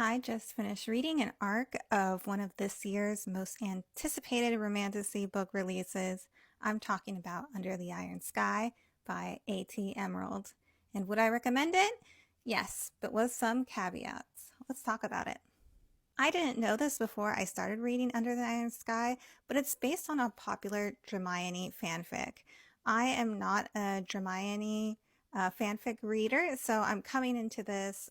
I just finished reading an arc of one of this year's most anticipated romantasy book releases. I'm talking about Under the Iron Sky by A.T. Emerald. And would I recommend it? Yes, but with some caveats. Let's talk about it. I didn't know this before I started reading Under the Iron Sky, but it's based on a popular Dramione fanfic. I am not a Dramione fanfic reader, so I'm coming into this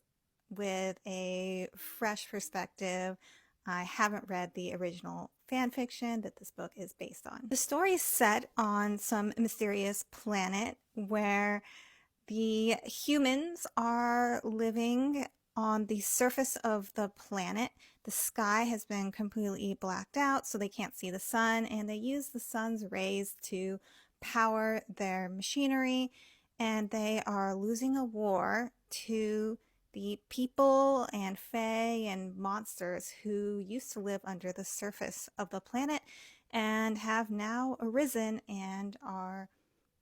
with a fresh perspective. I haven't read the original fan fiction that this book is based on. The story is set on some mysterious planet where the humans are living on the surface of the planet. The sky has been completely blacked out, so they can't see the sun, and they use the sun's rays to power their machinery, and they are losing a war to the people and fae and monsters who used to live under the surface of the planet and have now arisen and are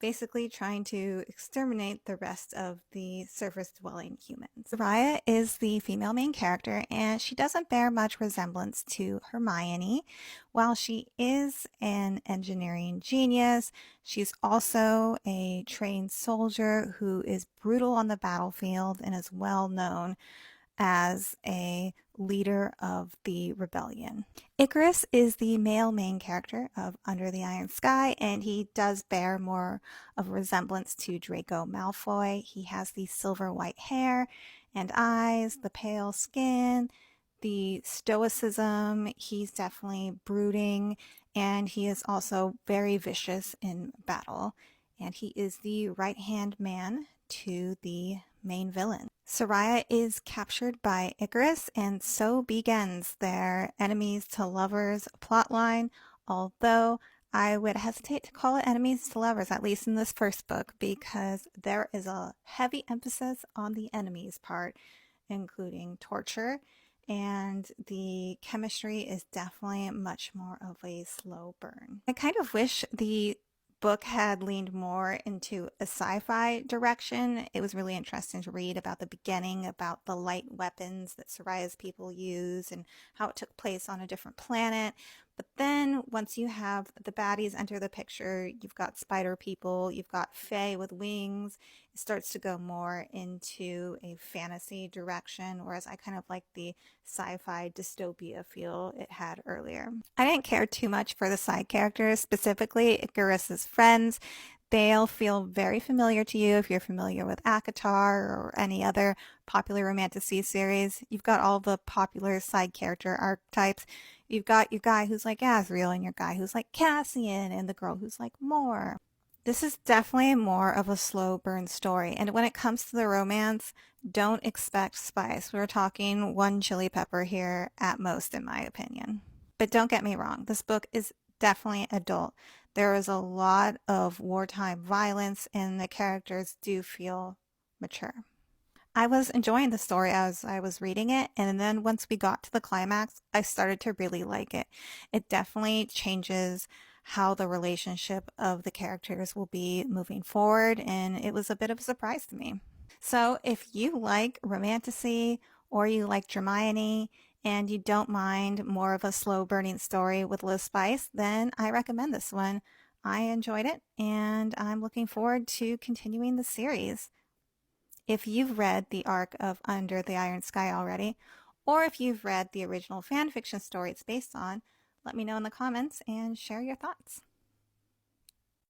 basically trying to exterminate the rest of the surface-dwelling humans. Raya is the female main character, and she doesn't bear much resemblance to Hermione. While she is an engineering genius, she's also a trained soldier who is brutal on the battlefield and is well known as a leader of the rebellion. Icarus is the male main character of Under the Iron Sky, and he does bear more of a resemblance to Draco Malfoy. He has the silver white hair and eyes, the pale skin, the stoicism. He's definitely brooding, and he is also very vicious in battle. And he is the right-hand man to the main villain. Soraya is captured by Icarus, and so begins their enemies to lovers plotline, although I would hesitate to call it enemies to lovers, at least in this first book, because there is a heavy emphasis on the enemies part, including torture, and the chemistry is definitely much more of a slow burn. I kind of wish the book had leaned more into a sci-fi direction. It was really interesting to read about the beginning, about the light weapons that Soraya's people use and how it took place on a different planet. But then once you have the baddies enter the picture, you've got spider people, you've got fae with wings. It starts to go more into a fantasy direction, whereas I kind of like the sci-fi dystopia feel it had earlier. I didn't care too much for the side characters, specifically Icarus's friends. They'll feel very familiar to you if you're familiar with ACOTAR or any other popular romantasy series. You've got all the popular side character archetypes. You've got your guy who's like Asriel and your guy who's like Cassian and the girl who's like Moore. This is definitely more of a slow burn story. And when it comes to the romance, don't expect spice. We're talking one chili pepper here at most, in my opinion. But don't get me wrong, this book is definitely adult. There is a lot of wartime violence, and the characters do feel mature. I was enjoying the story as I was reading it, and then once we got to the climax, I started to really like it. It definitely changes how the relationship of the characters will be moving forward, and it was a bit of a surprise to me. So if you like romantasy or you like Dramione and you don't mind more of a slow burning story with low spice, then I recommend this one. I enjoyed it, and I'm looking forward to continuing the series. If you've read the arc of Under the Iron Sky already, or if you've read the original fan fiction story it's based on, let me know in the comments and share your thoughts.